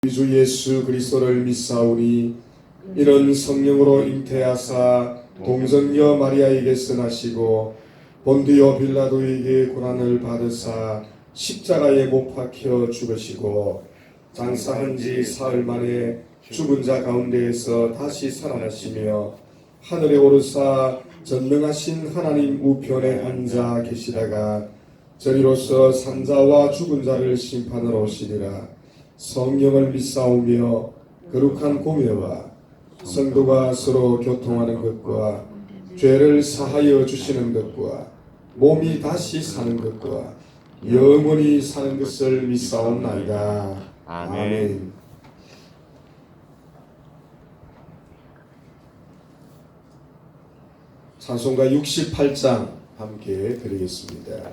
우리 주 예수 그리스도를 믿사오니 이는 성령으로 잉태하사 동정녀 마리아에게 선하시고 본디오 빌라도에게 고난을 받으사 십자가에 못 박혀 죽으시고 장사한 지 사흘 만에 죽은 자 가운데에서 다시 살아나시며 하늘에 오르사 전능하신 하나님 우편에 앉아 계시다가 저리로서 산자와 죽은 자를 심판하러 오시리라. 성령을 믿사오며 거룩한 공예와 성도가 서로 교통하는 것과 죄를 사하여 주시는 것과 몸이 다시 사는 것과 영원히 사는 것을 믿사옵나이다. 아멘. 찬송가 68장 함께 드리겠습니다.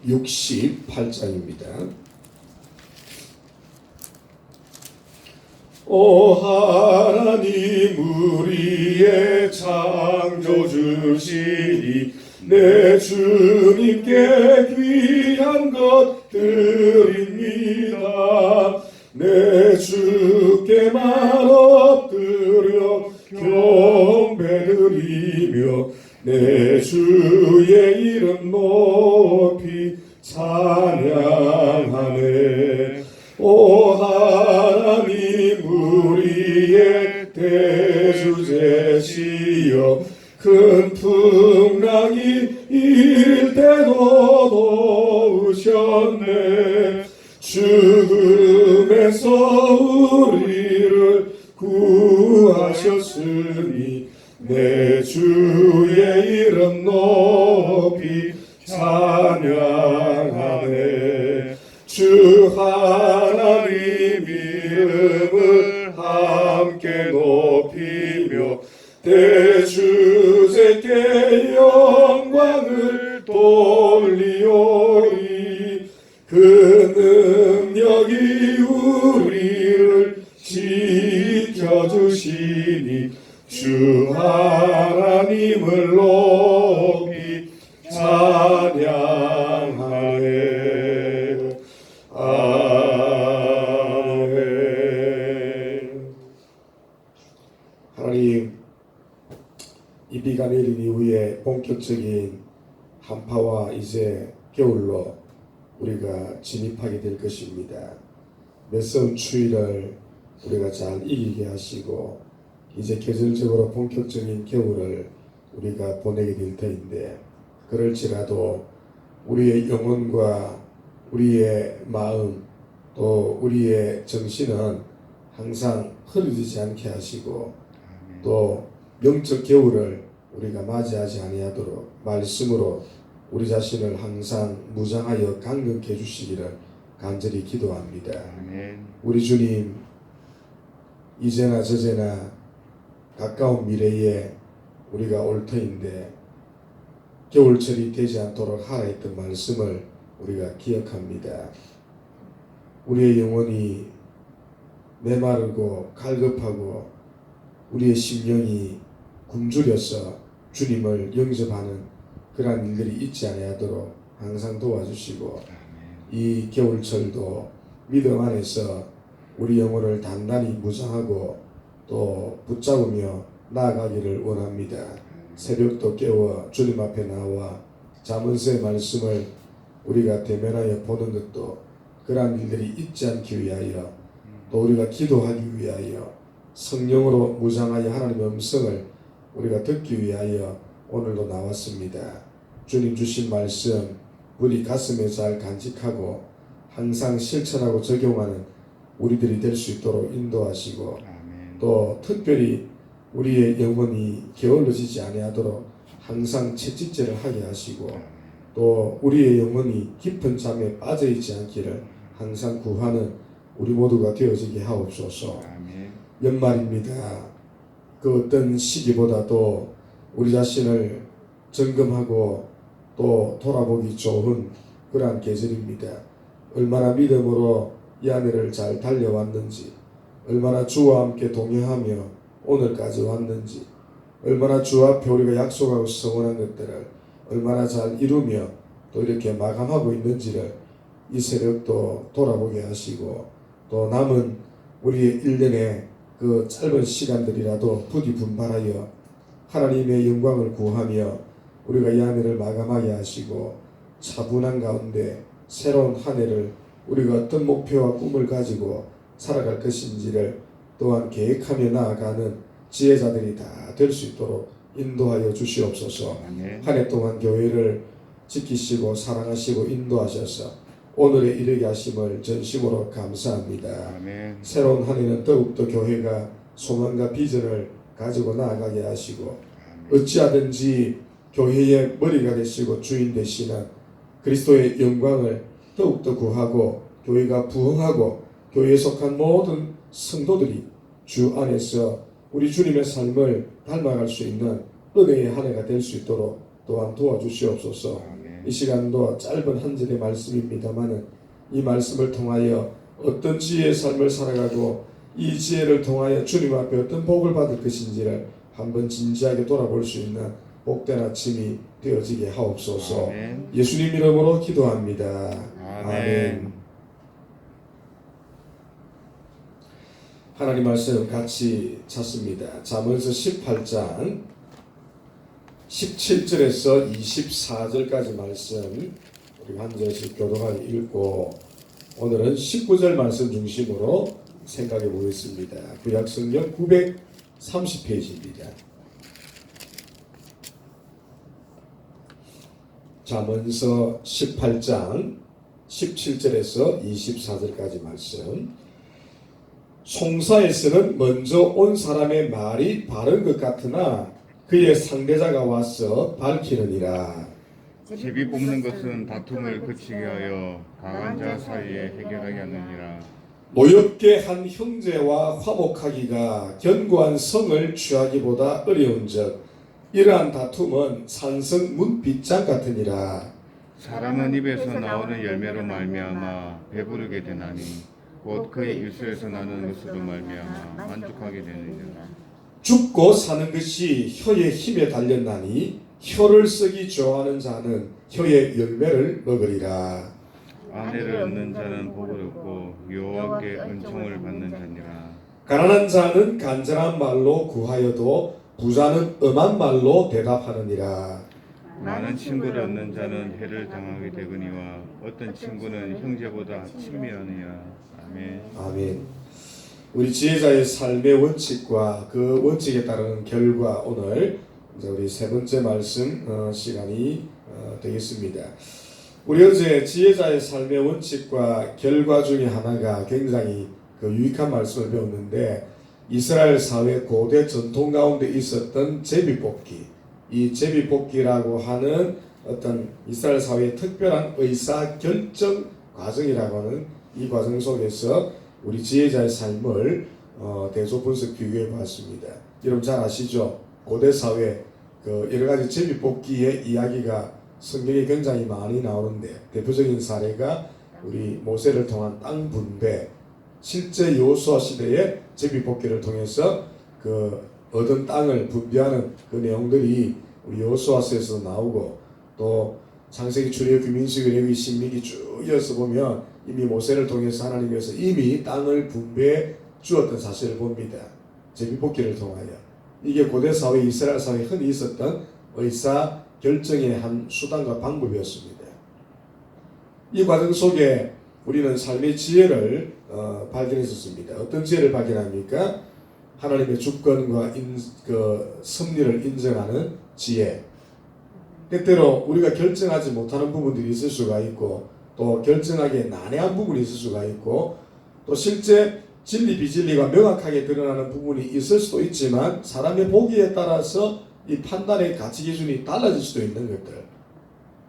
(68장입니다) 오 하나님 우리의 창조주시니 내 주님께 귀한 것들입니다. 내 주께만 엎드려 경배드리며 내 주의 이름 높이 찬양하네. 오 하나님 우리의 대주제시여 큰 풍랑이 일 때도 도우셨네. 죽음에서 우리를 구하셨으니 내 주의 이름 높이 찬양하네. 주 하나님 이름을 함께 높이며 대주제께 영광을 돌리오리. 그 능력이 우리를 지켜주시니 주 하나님을 높이 찬양하네. 아멘. 하나님, 이 비가 내린 이후에 본격적인 한파와 이제 겨울로 우리가 진입하게 될 것입니다. 매서운 추위를 우리가 잘 이기게 하시고 이제 계절적으로 본격적인 겨울을 우리가 보내게 될 터인데, 그럴지라도 우리의 영혼과 우리의 마음 또 우리의 정신은 항상 흐려지지 않게 하시고 또 영적 겨울을 우리가 맞이하지 아니하도록 말씀으로 우리 자신을 항상 무장하여 강건케 해주시기를 간절히 기도합니다. 우리 주님, 이제나 저제나 가까운 미래에 우리가 올 터인데 겨울철이 되지 않도록 하라 했던 말씀을 우리가 기억합니다. 우리의 영혼이 메마르고 갈급하고 우리의 심령이 굶주려서 주님을 영접하는 그러한 일들이 있지 아니하도록 항상 도와주시고 이 겨울철도 믿음 안에서 우리 영혼을 단단히 무장하고 또 붙잡으며 나아가기를 원합니다. 새벽도 깨워 주님 앞에 나와 잠언서의 말씀을 우리가 대면하여 보는 것도 그러한 일들이 있지 않기 위하여 또 우리가 기도하기 위하여 성령으로 무장하여 하나님의 음성을 우리가 듣기 위하여 오늘도 나왔습니다. 주님 주신 말씀 우리 가슴에 잘 간직하고 항상 실천하고 적용하는 우리들이 될 수 있도록 인도하시고 또 특별히 우리의 영혼이 게을러지지 아니하도록 항상 채찍질을 하게 하시고 또 우리의 영혼이 깊은 잠에 빠져있지 않기를 항상 구하는 우리 모두가 되어지게 하옵소서. 연말입니다. 그 어떤 시기보다도 우리 자신을 점검하고 또 돌아보기 좋은 그러한 계절입니다. 얼마나 믿음으로 이 한 해를 잘 달려왔는지, 얼마나 주와 함께 동행하며 오늘까지 왔는지, 얼마나 주 앞에 우리가 약속하고 서원한 것들을 얼마나 잘 이루며 또 이렇게 마감하고 있는지를 이 새벽도 돌아보게 하시고 또 남은 우리의 1년의 그 짧은 시간들이라도 부디 분발하여 하나님의 영광을 구하며 우리가 이 한 해를 마감하게 하시고 차분한 가운데 새로운 한 해를 우리가 어떤 목표와 꿈을 가지고 살아갈 것인지를 또한 계획하며 나아가는 지혜자들이 다 될 수 있도록 인도하여 주시옵소서. 한 해 동안 교회를 지키시고 사랑하시고 인도하셔서 오늘에 이르게 하심을 전심으로 감사합니다. 아멘. 새로운 한 해는 더욱더 교회가 소망과 비전을 가지고 나아가게 하시고 어찌하든지 교회의 머리가 되시고 주인 되시는 그리스도의 영광을 더욱더 구하고 교회가 부흥하고 교회에 속한 모든 성도들이 주 안에서 우리 주님의 삶을 닮아갈 수 있는 은혜의 한 해가 될 수 있도록 또한 도와주시옵소서. 이 시간도 짧은 한 절의 말씀입니다만은 이 말씀을 통하여 어떤 지혜의 삶을 살아가고 이 지혜를 통하여 주님 앞에 어떤 복을 받을 것인지를 한번 진지하게 돌아볼 수 있는 복된 아침이 되어지게 하옵소서. 아멘. 예수님 이름으로 기도합니다. 아멘. 하나님 말씀 같이 찾습니다. 잠언서 18장 17절에서 24절까지 말씀 우리 한 절씩 교독하게 읽고 오늘은 19절 말씀 중심으로 생각해 보겠습니다. 구약성경 930페이지입니다. 잠언서 18장 17절에서 24절까지 말씀. 송사에서는 먼저 온 사람의 말이 바른 것 같으나 그의 상대자가 와서 밝히느니라. 제비 뽑는 것은 다툼을 그치게 하여 강한 자 사이에 해결하게 하느니라. 노엽게 한 형제와 화목하기가 견고한 성을 취하기보다 어려운즉 이러한 다툼은 산성 문빗장 같으니라. 사람은 입에서 나오는 열매로 말미암아 배부르게 되나니 곧 그의 일소에서 나는 것으로 말미암아 만족하게 되느니라. 죽고 사는 것이 혀의 힘에 달렸나니 혀를 쓰기 좋아하는 자는 혀의 열매를 먹으리라. 아내를 얻는 자는 복을 얻고 여호와께 은총을 받는 자니라. 가난한 자는 간절한 말로 구하여도 부자는 엄한 말로 대답하느니라. 많은 친구를 얻는 자는 해를 당하게 되거니와 어떤 친구는 형제보다 친밀하느니라. 아멘. 아멘. 우리 지혜자의 삶의 원칙과 그 원칙에 따르는 결과 오늘 이제 우리 세 번째 말씀 시간이 되겠습니다. 우리 어제 지혜자의 삶의 원칙과 결과 중에 하나가 굉장히 유익한 말씀을 배웠는데 이스라엘 사회 고대 전통 가운데 있었던 제비뽑기, 이 제비뽑기라고 하는 어떤 이스라엘 사회의 특별한 의사 결정 과정이라고 하는 이 과정 속에서 우리 지혜자의 삶을 대소 분석 비교해 보았습니다. 여러분 잘 아시죠? 고대 사회 여러 가지 제비뽑기의 이야기가 성경에 굉장히 많이 나오는데 대표적인 사례가 우리 모세를 통한 땅 분배, 실제 여호수아 시대의 제비뽑기를 통해서 얻은 땅을 분배하는 그 내용들이 우리 여호수아서에서 나오고 또 창세기, 출애굽기, 민수기, 레위기, 신명기 쭉 이어서 보면 이미 모세를 통해서 하나님께서 이미 땅을 분배해 주었던 사실을 봅니다. 제비뽑기를 통하여. 이게 고대 사회, 이스라엘 사회에 흔히 있었던 의사 결정의 한 수단과 방법이었습니다. 이 과정 속에 우리는 삶의 지혜를 발견했었습니다. 어떤 지혜를 발견합니까? 하나님의 주권과 섭리를 인정하는 지혜. 때때로 우리가 결정하지 못하는 부분들이 있을 수가 있고 또 결정하기에 난해한 부분이 있을 수가 있고 또 실제 진리 비진리가 명확하게 드러나는 부분이 있을 수도 있지만 사람의 보기에 따라서 이 판단의 가치 기준이 달라질 수도 있는 것들,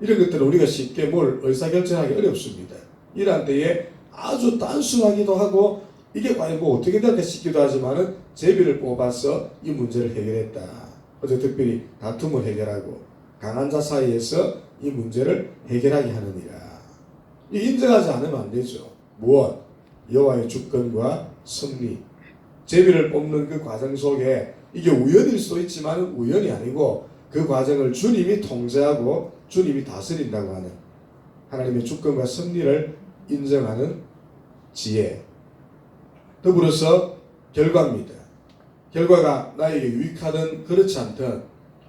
이런 것들은 우리가 쉽게 의사결정하기 어렵습니다. 이러한 때에 아주 단순하기도 하고 이게 과연 어떻게 될까 싶기도 하지만은 제비를 뽑아서 이 문제를 해결했다. 어제 특별히 다툼을 해결하고 강한 자 사이에서 이 문제를 해결하게 하느니라. 이 인정하지 않으면 안 되죠. 무엇? 여호와의 주권과 섭리. 제비를 뽑는 그 과정 속에 이게 우연일 수도 있지만 우연이 아니고 그 과정을 주님이 통제하고 주님이 다스린다고 하는 하나님의 주권과 섭리를 인정하는 지혜, 더불어서 결과입니다. 결과가 나에게 유익하든 그렇지 않든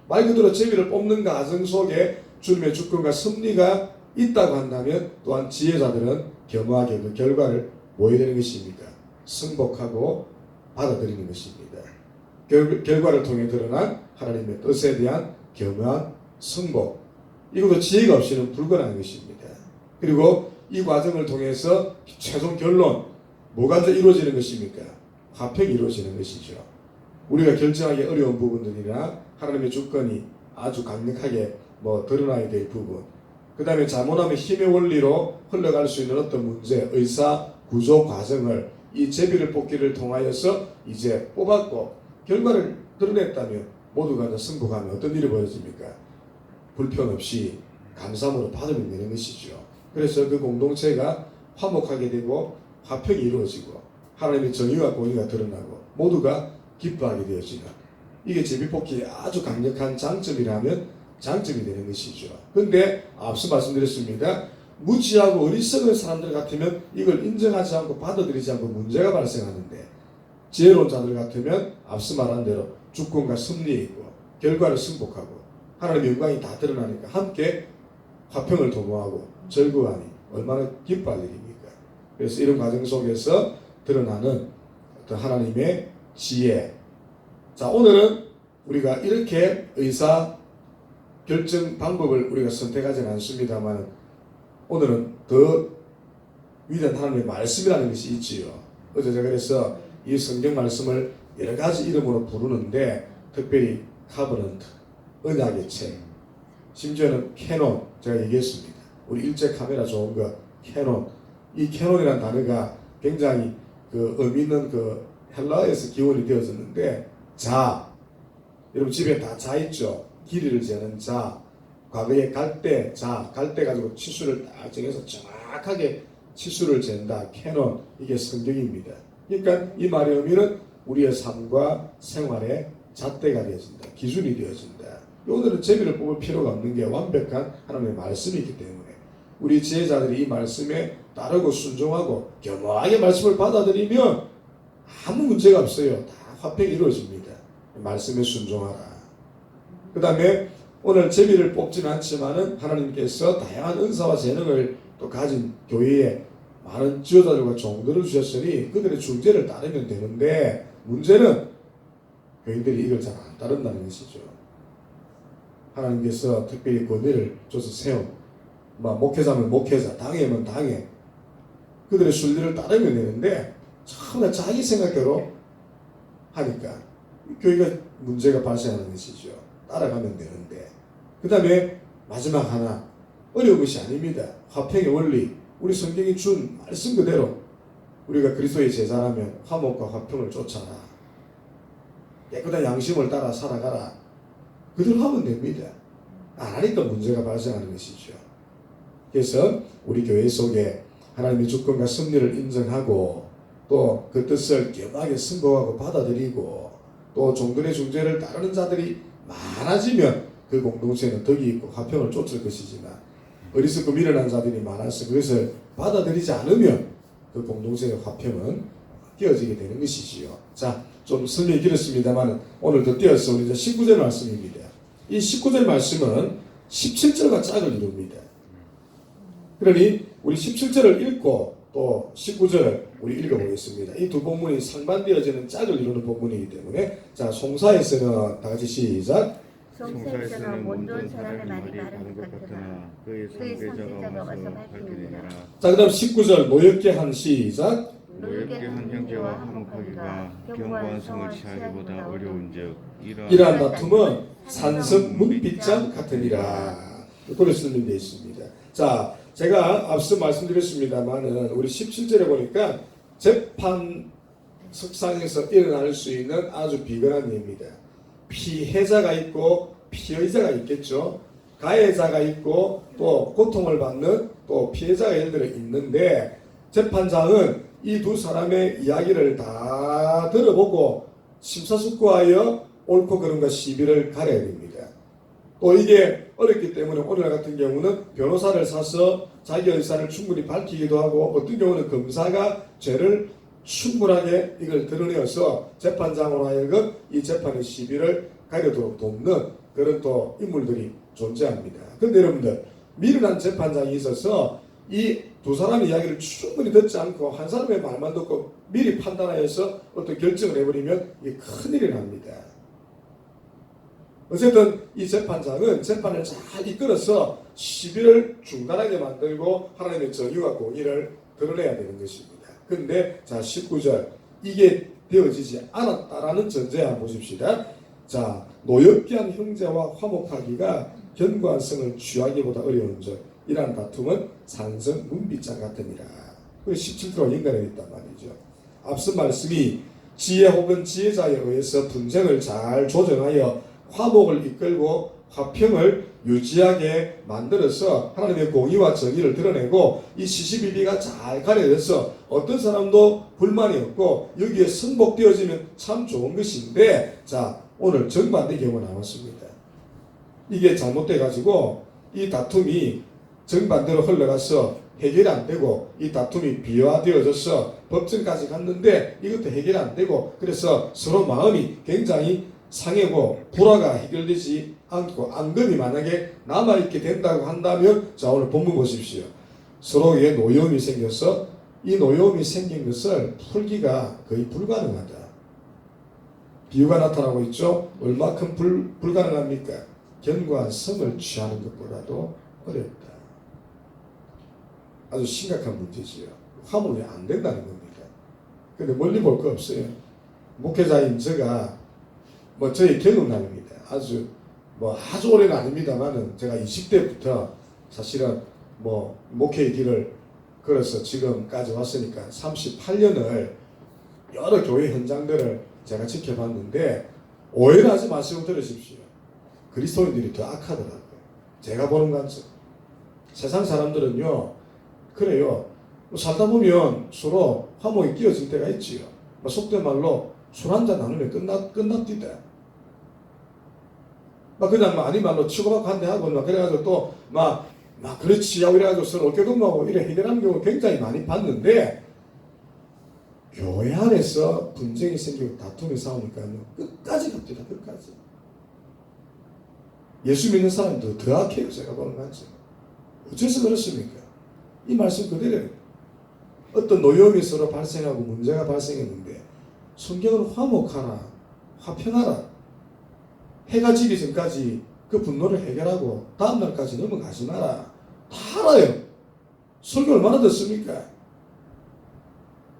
말 그대로 제비를 뽑는 과정 속에 주님의 주권과 섭리가 있다고 한다면 또한 지혜자들은 겸허하게 그 결과를 뭐 해야 되는 것입니까? 승복하고 받아들이는 것입니다. 결과를 통해 드러난 하나님의 뜻에 대한 겸허한 승복, 이것도 지혜가 없이는 불가능한 것입니다. 그리고 이 과정을 통해서 최종 결론 뭐가 이루어지는 것입니까? 화평이 이루어지는 것이죠. 우리가 결정하기 어려운 부분들이나 하나님의 주권이 아주 강력하게 드러나야 될 부분, 그 다음에 잘못하면 힘의 원리로 흘러갈 수 있는 어떤 문제, 의사 구조 과정을 이 제비를 뽑기를 통하여서 이제 뽑았고 결과를 드러냈다면 모두가 이제 승복하면 어떤 일이 벌어집니까? 불편 없이 감사함으로 받으면 되는 것이죠. 그래서 그 공동체가 화목하게 되고 화평이 이루어지고 하나님의 정의와 공의가 드러나고 모두가 기뻐하게 되어지는, 이게 제비뽑기의 아주 강력한 장점이라면 장점이 되는 것이죠. 그런데 앞서 말씀드렸습니다. 무지하고 어리석은 사람들 같으면 이걸 인정하지 않고 받아들이지 않고 문제가 발생하는데, 지혜로운 자들 같으면 앞서 말한 대로 주권과 섭리에 있고 결과를 승복하고 하나님의 영광이 다 드러나니까 함께 화평을 도모하고 즐거워하니 얼마나 기뻐할 일입니까? 그래서 이런 과정 속에서 드러나는 어떤 하나님의 지혜. 자, 오늘은 우리가 이렇게 의사 결정 방법을 우리가 선택하지는 않습니다만 오늘은 더 위대한 하나님의 말씀이라는 것이 있지요. 어제 제가 그래서 이 성경 말씀을 여러 가지 이름으로 부르는데 특별히 카버넌트, 언약의 책, 심지어는 캐논, 제가 얘기했습니다. 우리 일제 카메라 좋은 거 캐논. 이 캐논이라는 단어가 굉장히 그 의미 있는 그 헬라어에서 기원이 되어졌는데, 자, 여러분 집에 다 자 있죠? 길이를 재는 자, 과거에 갈대, 자, 갈대 가지고 치수를 딱 정해서 정확하게 치수를 잰다. 캐논, 이게 성경입니다. 그러니까 이 말의 의미는 우리의 삶과 생활의 잣대가 되어진다. 기준이 되어진다. 오늘은 제비를 뽑을 필요가 없는 게 완벽한 하나님의 말씀이 있기 때문에 우리 지혜자들이 이 말씀에 따르고 순종하고 겸허하게 말씀을 받아들이면 아무 문제가 없어요. 다 화평이 이루어집니다. 말씀에 순종하라. 그 다음에 오늘 제비를 뽑지는 않지만은 하나님께서 다양한 은사와 재능을 또 가진 교회에 많은 지도자들과 종들을 주셨으니 그들의 중재를 따르면 되는데, 문제는 교인들이 이걸 잘 안 따른다는 것이죠. 하나님께서 특별히 권위를 줘서 세운, 목회자면 목회자, 당회면 당회, 그들의 순리를 따르면 되는데 전부 다 자기 생각대로 하니까 교회가 문제가 발생하는 것이죠. 따라가면 되는데, 그 다음에 마지막 하나, 어려운 것이 아닙니다. 화평의 원리, 우리 성경이 준 말씀 그대로 우리가 그리스도의 제자라면 화목과 화평을 쫓아라, 깨끗한 양심을 따라 살아가라, 그대로 하면 됩니다. 안 하니까 문제가 발생하는 것이죠. 그래서 우리 교회 속에 하나님의 주권과 섭리를 인정하고 또 그 뜻을 겸하게 승복하고 받아들이고 또 종들의 중재를 따르는 자들이 많아지면 그 공동체는 덕이 있고 화평을 쫓을 것이지만, 어리석고 미련한 자들이 많아서 그것을 받아들이지 않으면 그 공동체의 화평은 깨어지게 되는 것이지요. 자, 좀 설명이 길었습니다만 오늘 더 띄어서 우리 이제 19절 말씀입니다. 이 19절 말씀은 17절과 짝을 이룹니다. 그러니 우리 17절을 읽고 또 19절을 우리 읽어보겠습니다. 이 두 본문이 상반되어지는 짝을 이루는 본문이기 때문에, 자, 송사에서는 다 같이 시작. 송사에서는 못 좋은 사람의 말이 많은 것 같으나 그의 상대자가 와서 밝히리라. 자, 그 다음 19절 노엽게 한 시작. 노엽게 한 형제와 화목하기가 견고한 성을 취하기보다 어려운즉 이러한 다툼은 산성 문빗장 같으니라. 그렇게 설명되어 있습니다. 자, 제가 앞서 말씀드렸습니다만은 우리 17절에 보니까 재판 석상에서 일어날 수 있는 아주 비근한 예입니다. 피해자가 있고 피의자가 있겠죠. 가해자가 있고 또 고통을 받는 또 피해자가 예를 들어 있는데, 재판장은 이 두 사람의 이야기를 다 들어보고 심사숙고하여 옳고 그름과 시비를 가려야 됩니다. 또 이게 어렵기 때문에 오늘 같은 경우는 변호사를 사서 자기 의사를 충분히 밝히기도 하고 어떤 경우는 검사가 죄를 충분하게 이걸 드러내어서 재판장으로 하여금 이 재판의 시비를 가려도록 돕는 그런 또 인물들이 존재합니다. 그런데 여러분들 미련한 재판장이 있어서 이 두 사람의 이야기를 충분히 듣지 않고 한 사람의 말만 듣고 미리 판단하여서 어떤 결정을 해버리면 이게 큰일이 납니다. 어쨌든 이 재판장은 재판을 잘 이끌어서 시비를 중단하게 만들고 하나님의 정의와 공의를 드러내야 되는 것입니다. 그런데 자 19절 이게 되어지지 않았다라는 전제 한번 보십시다. 자 노엽기한 형제와 화목하기가 견고한 성을 취하기보다 어려운 점 이러한 다툼은 산성 문빗장 같으니라. 17절로 연관되어 있단 말이죠. 앞선 말씀이 지혜 혹은 지혜자에 의해서 분쟁을 잘 조정하여 화목을 이끌고 화평을 유지하게 만들어서 하나님의 공의와 정의를 드러내고 이 시시비비가 잘 가려져서 어떤 사람도 불만이 없고 여기에 승복되어지면 참 좋은 것인데 자 오늘 정반대 경우가 나왔습니다. 이게 잘못돼 가지고 이 다툼이 정반대로 흘러가서 해결이 안 되고 이 다툼이 비화되어져서 법정까지 갔는데 이것도 해결이 안 되고 그래서 서로 마음이 굉장히 상해고 불화가 해결되지 않고 앙금이 만약에 남아있게 된다고 한다면 자 오늘 본문 보십시오. 서로의 노여움이 생겨서 이 노여움이 생긴 것을 풀기가 거의 불가능하다. 비유가 나타나고 있죠. 얼마큼 불가능합니까? 견고한 성을 취하는 것보다도 어렵다. 아주 심각한 문제지요. 화목이 안 된다는 겁니다. 근데 멀리 볼 거 없어요. 목회자인 제가 저의 경험담입니다. 아주 오래는 아닙니다만은 제가 20대부터 사실은 목회의 길을 걸어서 지금까지 왔으니까 38년을 여러 교회 현장들을 제가 지켜봤는데 오해를 하지 마시고 들으십시오. 그리스도인들이 더 악하더라고요. 제가 보는 관점. 세상 사람들은요. 그래요. 살다 보면 서로 화목이 끼어질 때가 있지요. 속된 말로 술 한잔 나누면 끝납디다. 그냥 아닌 말로 치고받고 한 대 하고 그래가지고 또 그렇지 하고 이래가지고 서로 어깨동무하고 이래 해결하는 경우 굉장히 많이 봤는데 교회 안에서 분쟁이 생기고 다툼이 싸우니까 끝까지 갑니다. 끝까지. 예수 믿는 사람도 더 악해요. 제가 보는 거죠. 어째서 그렇습니까? 이 말씀 그대로예요. 어떤 노여움이 서로 발생하고 문제가 발생했는데 성경은 화목하라, 화평하라. 해가 지기 전까지 그 분노를 해결하고 다음 날까지 넘어가지 마라. 다 알아요. 설교 얼마나 듣습니까?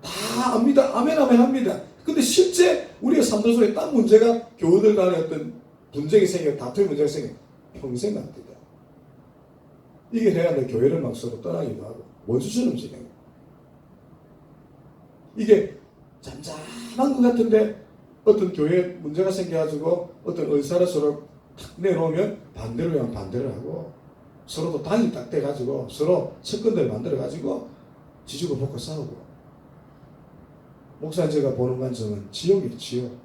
다 압니다. 아멘 합니다. 근데 실제 우리가 삶들 속에 딴 문제가 교우들 간에 어떤 분쟁이 생겨 다툼의 문제가 생겨 평생 갑니다. 이게 해야 내 교회를 막 서로 떠나기도 하고 원수처럼 지내고 이게 잠잠한 것 같은데 어떤 교회에 문제가 생겨가지고 어떤 의사를 서로 탁 내놓으면 반대로 하면 반대를 하고 서로 또 당이 딱 돼가지고 서로 측근들 만들어가지고 지지고 볶고 싸우고 목사님 제가 보는 관점은 지옥이에요. 지옥.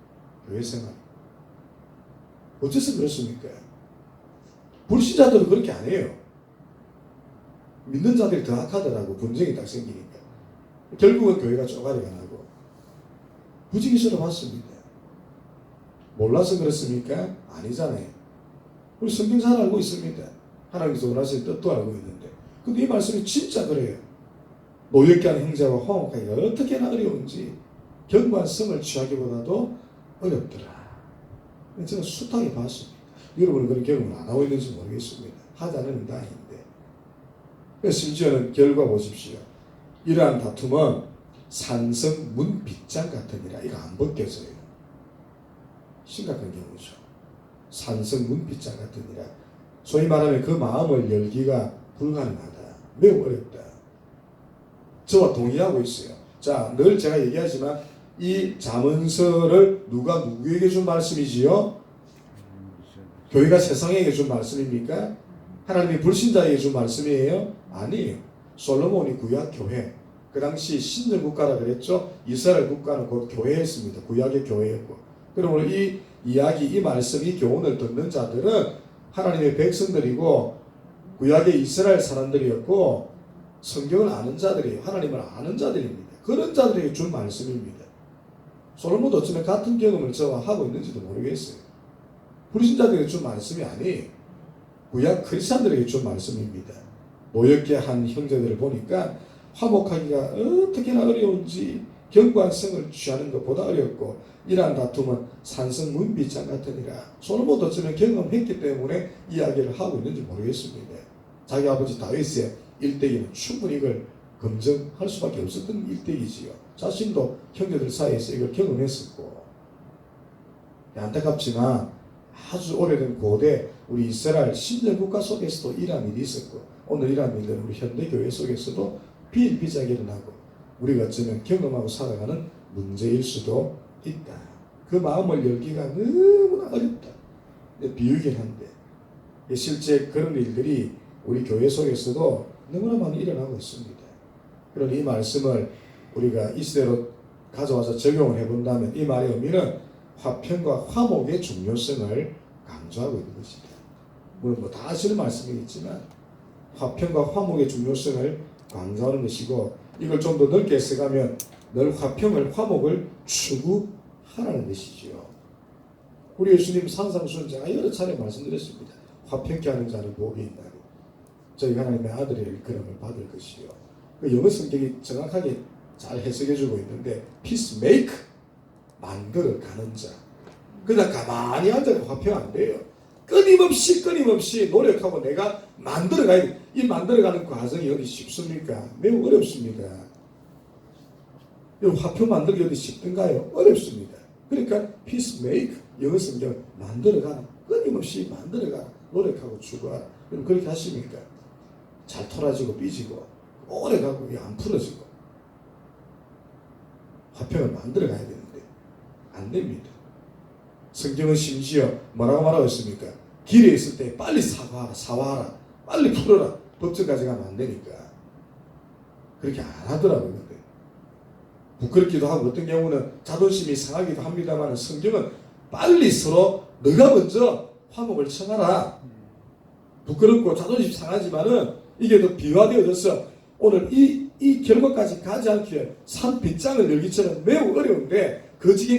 교회 생활. 어째서 그렇습니까? 불신자들은 그렇게 안 해요. 믿는 자들이 더 악하더라고. 분쟁이 딱 생기니까. 결국은 교회가 쪼가리가 나고 부지기 싫어 봤습니다. 몰라서 그렇습니까? 아니잖아요. 우리 성경 잘 알고 있습니다. 하나님께서 원하시는 뜻도 알고 있는데 근데 이 말씀이 진짜 그래요. 노엽게 하는 형제와 화목하기가 어떻게나 어려운지 견고한 성을 취하기보다도 어렵더라. 저는 숱하게 봤습니다. 여러분은 그런 경험을 안 하고 있는지 모르겠습니다. 하지 않으면 다행인데. 심지어는 결과 보십시오. 이러한 다툼은 산성 문빗장 같으니라. 이거 안 벗겨져요. 심각한 경우죠. 산성 문빗장 같으니라. 소위 말하면 그 마음을 열기가 불가능하다. 매우 어렵다. 저와 동의하고 있어요. 자, 늘 제가 얘기하지만 이 잠언서를 누가 누구에게 준 말씀이지요? 교회가 세상에게 준 말씀입니까? 하나님이 불신자에게 준 말씀이에요? 아니에요. 솔로몬이 구약 교회, 그 당시 신전 국가라 그랬죠. 이스라엘 국가는 곧 교회였습니다. 구약의 교회였고. 그러므로 이 이야기, 이 말씀, 이 교훈을 듣는 자들은 하나님의 백성들이고 구약의 이스라엘 사람들이었고 성경을 아는 자들이에요. 하나님을 아는 자들입니다. 그런 자들에게 준 말씀입니다. 솔로몬도 어쩌면 같은 경험을 저와 하고 있는지도 모르겠어요. 불신자들에게 준 말씀이 아니에요. 구약 크리스찬들에게 준 말씀입니다. 노엽게 한 형제들을 보니까 화목하기가 어떻게나 어려운지 경관성을 취하는 것보다 어렵고 이러한 다툼은 산성 문빗장 같으니라. 솔로몬도 어쩌면 경험했기 때문에 이야기를 하고 있는지 모르겠습니다. 자기 아버지 다윗의 일대기는 충분히 이걸 검증할 수밖에 없었던 일대기지요. 자신도 형제들 사이에서 이걸 경험했었고 안타깝지만 아주 오래된 고대 우리 이스라엘 신정국가 속에서도 이러한 일이 있었고 오늘 이러한 일들은 우리 현대교회 속에서도 비일비재하게 일어나고 우리가 어쩌면 경험하고 살아가는 문제일 수도 있다. 그 마음을 열기가 너무나 어렵다. 비유긴 한데 실제 그런 일들이 우리 교회 속에서도 너무나 많이 일어나고 있습니다. 그런 이 말씀을 우리가 이 시대로 가져와서 적용을 해본다면 이 말의 의미는 화평과 화목의 중요성을 강조하고 있는 것이다. 물론 다 아시는 말씀이겠지만 화평과 화목의 중요성을 강조하는 것이고 이걸 좀 더 넓게 해석하면 늘 화평을 화목을 추구하라는 것이지요. 우리 예수님 산상수훈 제가 여러 차례 말씀드렸습니다. 화평케 하는 자는 복이 있다고. 저희가 하나님의 아들의 일컬음을 받을 것이요. 그 영어 성경이 정확하게 잘 해석해주고 있는데 peacemaker 만들어가는 자. 그냥 가만히 앉아도 화평 안 돼요. 끊임없이 노력하고 내가 만들어가야 돼. 이 만들어가는 과정이 어디 쉽습니까? 매우 어렵습니다. 화평 만들기 어디 쉽던가요? 어렵습니다. 그러니까 peacemaker 영어 성경 만들어가라. 끊임없이 만들어가라. 노력하고 추구하라. 그럼 그렇게 하십니까? 잘 토라지고 삐지고 오래가고 안 풀어지고 화평을 만들어가야 되는데 안 됩니다. 성경은 심지어 뭐라고 말하고 있습니까? 길에 있을 때 빨리 사과하라. 빨리 풀어라. 법정까지 가면 안 되니까. 그렇게 안 하더라고요. 근데 부끄럽기도 하고 어떤 경우는 자존심이 상하기도 합니다만 성경은 빨리 서로 너가 먼저 화목을 청하라. 부끄럽고 자존심 상하지만은 이게 더 비화되어져서 오늘 이 결과까지 가지 않기 위해 산 빗장을 열기처럼 매우 어려운데 그 지경